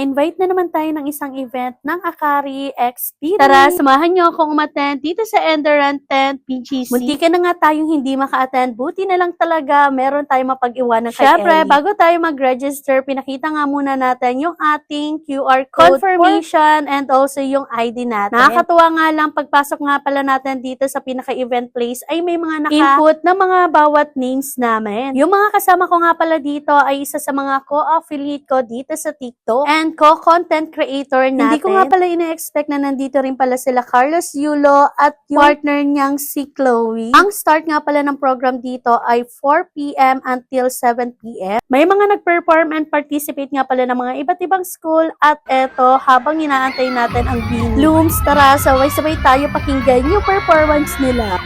na-invite na naman tayo ng isang event ng Akari X Bini. Tara, samahan nyo akong umattend dito sa Enderun Tent PGC. Munti ka na nga tayong hindi maka-attend. Buti na lang talaga meron tayong mapag-iwanan kay Syempre, bago tayo mag-register, pinakita nga muna natin yung ating QR code confirmation and also yung ID natin. Nakakatuwa nga lang, pagpasok nga pala natin dito sa pinaka-event place ay may mga naka-input na mga bawat names namin. Yung mga kasama ko nga pala dito ay isa sa mga co-affiliate ko dito sa TikTok and co-content creator natin. Hindi ko nga pala ina-expect na nandito rin pala sila Carlos Yulo at yung partner niyang si Chloe. Ang start nga pala ng program dito ay 4 p.m. until 7 p.m. May mga nag-perform and participate nga pala ng mga iba't ibang school at eto, habang inaantay natin ang Bini Blooms, tara, sabay-sabay tayo pakinggan yung performance nila.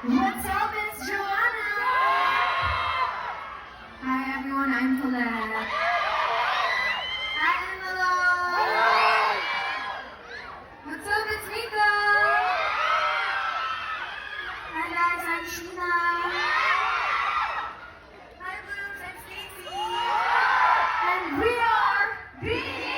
What's up, it's Joanna! Hi everyone, I'm Colette. Hi Angela! What's up, it's Mika! Hi guys, I'm Sheena! Hi Blooms, I'm Stacy! And we are Bini!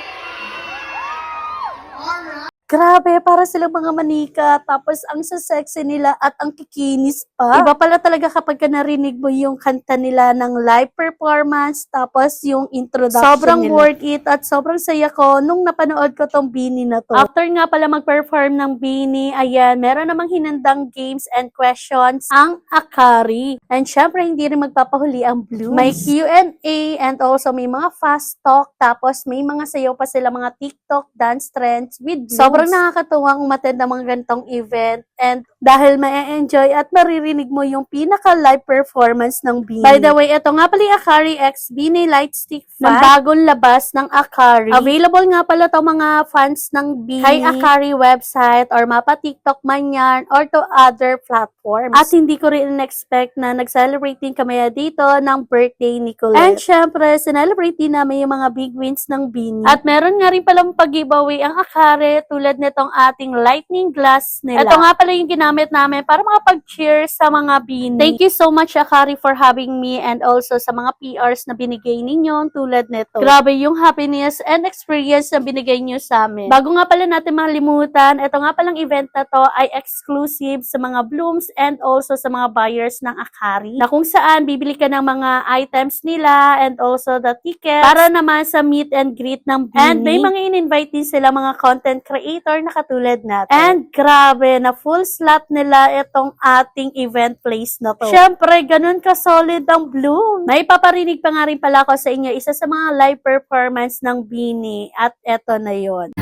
Alright! Grabe, para silang mga manika, tapos ang sasexy nila at ang kikinis pa. Iba pala talaga kapag ka narinig mo yung kanta nila ng live performance, tapos yung introduction sobrang nila. Worth it at sobrang saya ko nung napanood ko tong Bini na to. After nga pala mag-perform ng Bini, ayan, meron namang hinandang games and questions ang Akari. And syempre, hindi rin magpapahuli ang Blooms. May Q&A and also may mga fast talk, tapos may mga sayaw pa sila mga TikTok dance trends with Blooms. Sobrang nakakatuwang umattend ng mga ganitong event and dahil ma-enjoy at maririnig mo yung pinaka-live performance ng Bini. By the way, ito nga pala yung Akari X Bini Lightstick Fan ng bagong labas ng Akari. Available nga pala to mga fans ng Bini kay Akari website or mapa TikTok man yan or to other platforms. At hindi ko rin in-expect na nag-celebrate din kami dito ng birthday ni Colette. And syempre, sinelebrate din namin yung mga big wins ng Bini. At meron nga rin palang pag-giveaway ang Akari tulad nitong ating lightning glass nila. Ito nga pala yung ginamit namin para makapag-cheer sa mga Bini. Thank you so much, Akari, for having me and also sa mga PRs na binigay ninyo tulad nito. Grabe yung happiness and experience na binigay nyo sa amin. Bago nga pala natin makalimutan, ito nga palang event na to ay exclusive sa mga Blooms and also sa mga buyers ng Akari na kung saan bibili ka ng mga items nila and also the tickets para naman sa meet and greet ng Bini. And may mga in-invite din sila mga content creator na katulad natin. And grabe, na full slot nila itong ating event place na to. Syempre, ganun ka-solid ang Bloom. May paparinig pa nga rin pala ako sa inyo, isa sa mga live performance ng Bini at eto na yon.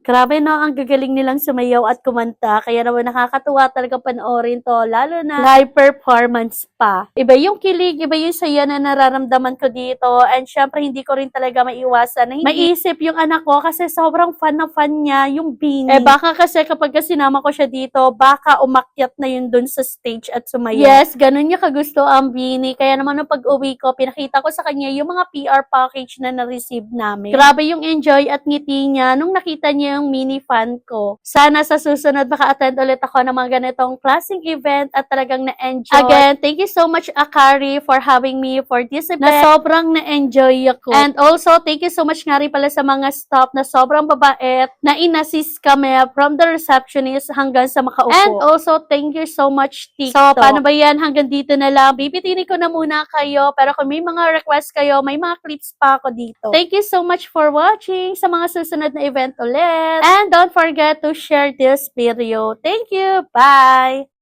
Grabe no, ang gagaling nilang sumayaw at kumanta. Kaya naman nakakatuwa talaga panoorin to, lalo na live performance pa. Iba yung kilig, iba yung saya na nararamdaman ko dito. And syempre, hindi ko rin talaga maiwasan na hindi maisip yung anak ko kasi sobrang fan na fan niya yung Beanie. Baka kasi kapag sinama ko siya dito, baka umakyat na yun dun sa stage at sumayaw. Yes, ganun niya kagusto ang Beanie. Kaya naman nung pag-uwi ko, pinakita ko sa kanya yung mga PR package na na-receive namin. Grabe yung enjoy at ngiti niya nung nakita niya yung mini fan ko. Sana sa susunod maka-attend ulit ako ng mga ganitong klaseng event at talagang na-enjoy. Again, thank you so much Akari for having me for this event. Na sobrang na-enjoy ako. And also, thank you so much nga rin pala sa mga staff na sobrang babait na in-assist kami from the receptionist hanggang sa makaupo. And also, thank you so much TikTok. So, paano ba yan? Hanggang dito na lang. Bibitinin ko na muna kayo. Pero kung may mga request kayo, may mga clips pa ako dito. Thank you so much for watching sa mga susunod na event ulit. And don't forget to share this video. Thank you. Bye!